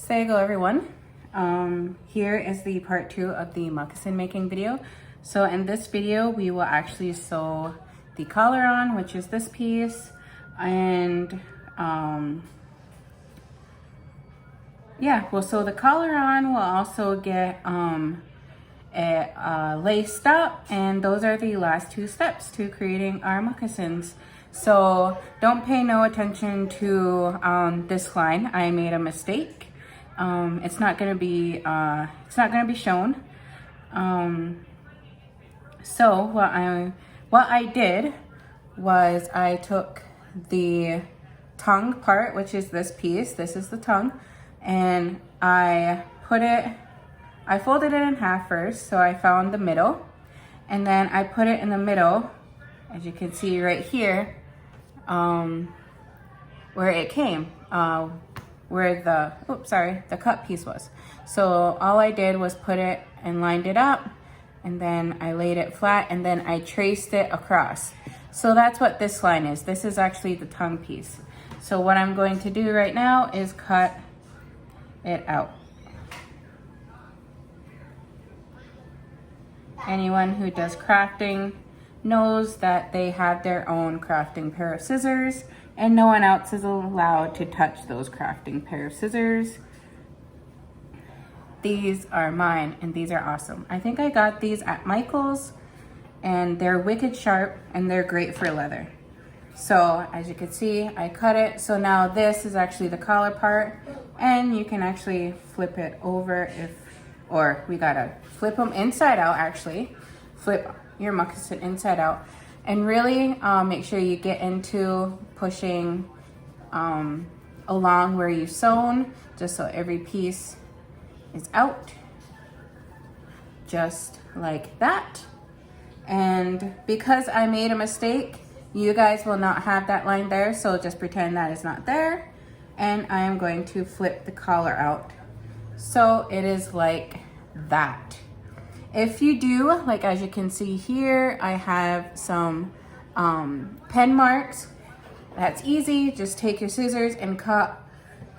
Say go everyone. Here is the part 2 of the moccasin making video. So in this video, we will actually sew the collar on, which is this piece, and yeah, we'll sew the collar on. We'll also get it laced up, and those are the last 2 steps to creating our moccasins. So don't pay no attention to this line. I made a mistake. It's not gonna be shown. So what I did was I took the tongue part, which is this piece. This is the tongue, and I folded it in half first. So I found the middle, and then I put it in the middle, as you can see right here, where it came, where the cut piece was. So all I did was put it and lined it up, and then I laid it flat, and then I traced it across. So that's what this line is. This is actually the tongue piece. So what I'm going to do right now is cut it out. Anyone who does crafting knows that they have their own crafting pair of scissors, and no one else is allowed to touch those crafting pair of scissors. These are mine, and these are awesome. I think I got these at Michael's, and they're wicked sharp, and they're great for leather. So as you can see, I cut it. So now this is actually the collar part, and you can actually flip it over or we gotta flip them inside out actually. Flip your moccasin inside out, and really make sure you get into pushing along where you've sewn, just so every piece is out, just like that. And because I made a mistake, you guys will not have that line there, so just pretend that is not there. And I am going to flip the collar out, so it is like that. If you do, like as you can see here, I have some pen marks. That's easy. Just take your scissors and cut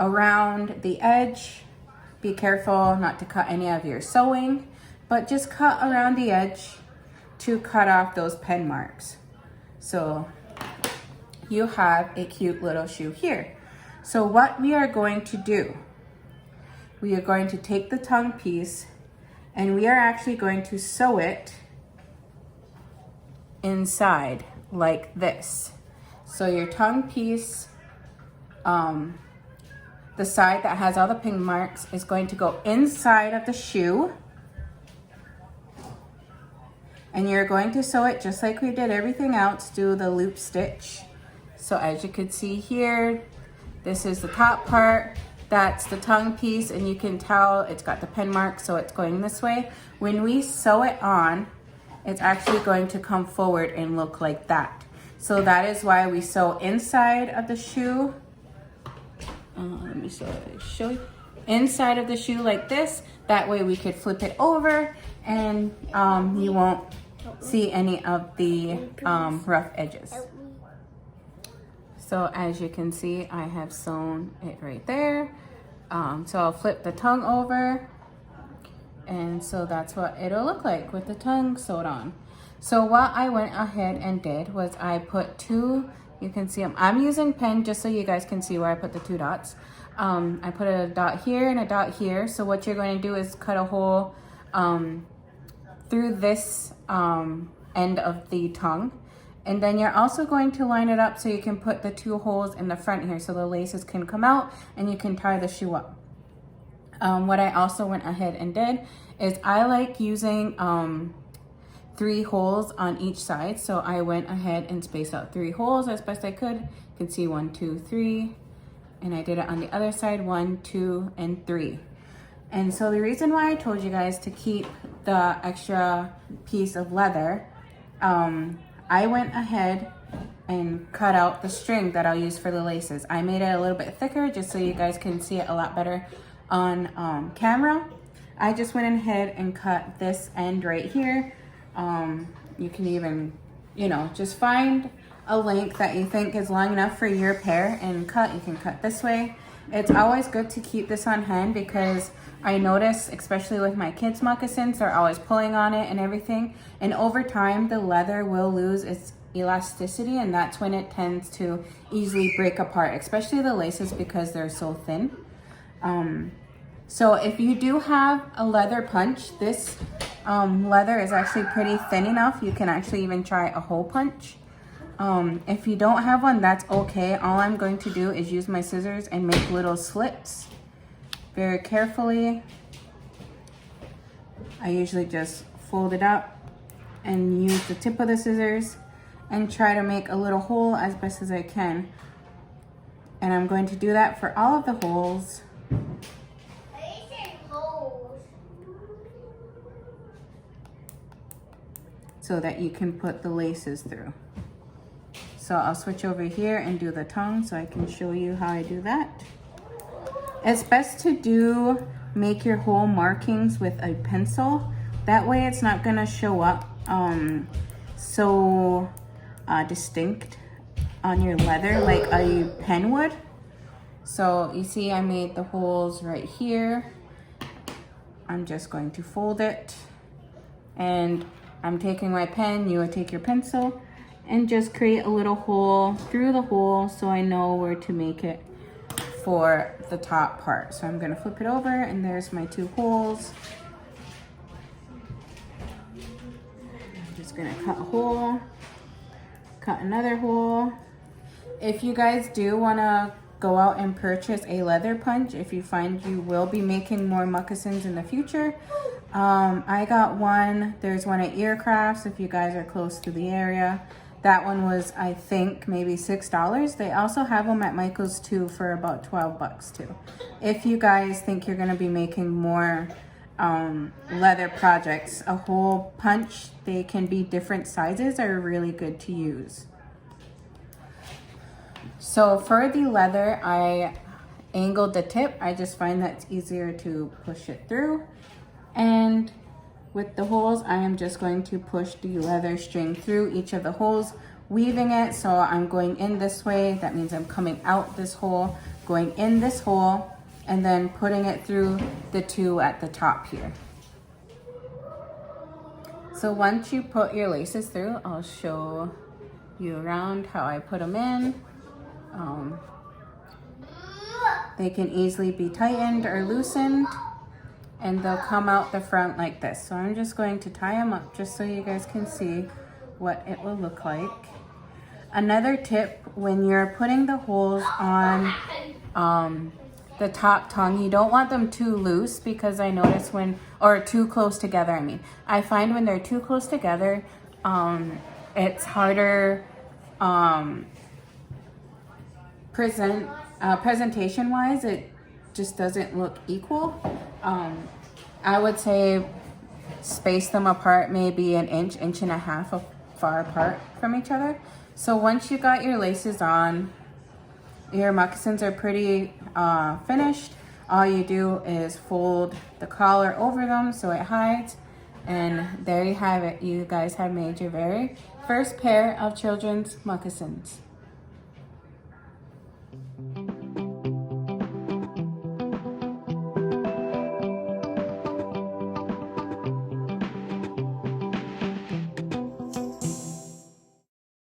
around the edge. Be careful not to cut any of your sewing, but just cut around the edge to cut off those pen marks. So you have a cute little shoe here. So what we are going to do, we are going to take the tongue piece, and we are actually going to sew it inside like this. So your tongue piece, the side that has all the pin marks, is going to go inside of the shoe. And you're going to sew it just like we did everything else, do the loop stitch. So as you can see here, this is the top part. That's the tongue piece, and you can tell it's got the pen mark, so it's going this way. When we sew it on, it's actually going to come forward and look like that. So that is why we sew inside of the shoe. Let me show you. Inside of the shoe like this. That way we could flip it over, and you won't see any of the rough edges. So as you can see, I have sewn it right there. So I'll flip the tongue over, and so that's what it'll look like with the tongue sewed on. So what I went ahead and did was I put 2, you can see them. I'm using pen just so you guys can see where I put the 2 dots. I put a dot here and a dot here. So what you're going to do is cut a hole through this end of the tongue. And then you're also going to line it up so you can put the 2 holes in the front here so the laces can come out and you can tie the shoe up. What I also went ahead and did is I like using 3 holes on each side. So I went ahead and spaced out 3 holes as best I could. You can see 1, 2, 3. And I did it on the other side, 1, 2, and 3. And so the reason why I told you guys to keep the extra piece of leather, I went ahead and cut out the string that I'll use for the laces. I made it a little bit thicker just so you guys can see it a lot better on camera. I just went ahead and cut this end right here. You can even, just find a length that you think is long enough for your pair and cut. You can cut this way, It's always good to keep this on hand because I notice, especially with my kids' moccasins, they're always pulling on it and everything. And over time, the leather will lose its elasticity, and that's when it tends to easily break apart, especially the laces because they're so thin. So if you do have a leather punch, this leather is actually pretty thin enough. You can actually even try a hole punch. If you don't have one, that's okay. All I'm going to do is use my scissors and make little slits very carefully. I usually just fold it up and use the tip of the scissors and try to make a little hole as best as I can. And I'm going to do that for all of the holes. So that you can put the laces through. So I'll switch over here and do the tongue so I can show you how I do that. It's best to make your hole markings with a pencil. That way it's not gonna show up so distinct on your leather like a pen would. So you see I made the holes right here. I'm just going to fold it, and I'm taking my pen, you would take your pencil, and just create a little hole through the hole so I know where to make it for the top part. So I'm gonna flip it over, and there's my 2 holes. I'm just gonna cut a hole, cut another hole. If you guys do wanna go out and purchase a leather punch, if you find you will be making more moccasins in the future, I got one. There's one at Earcrafts if you guys are close to the area. That one was, I think, maybe $6. They also have them at Michael's too for about 12 bucks too. If you guys think you're gonna be making more leather projects, a hole punch, they can be different sizes, are really good to use. So for the leather, I angled the tip. I just find that it's easier to push it through. And with the holes, I am just going to push the leather string through each of the holes, weaving it. So I'm going in this way. That means I'm coming out this hole, going in this hole, and then putting it through the 2 at the top here. So once you put your laces through, I'll show you around how I put them in. They can easily be tightened or loosened, and they'll come out the front like this. So I'm just going to tie them up just so you guys can see what it will look like. Another tip, when you're putting the holes on the top tongue, you don't want them too loose, because I notice or too close together, I find when they're too close together, it's harder presentation wise, it just doesn't look equal. I would say space them apart maybe an inch, inch and a half far apart from each other. So once you got your laces on, your moccasins are pretty finished. All you do is fold the collar over them so it hides, and there you have it. You guys have made your very first pair of children's moccasins.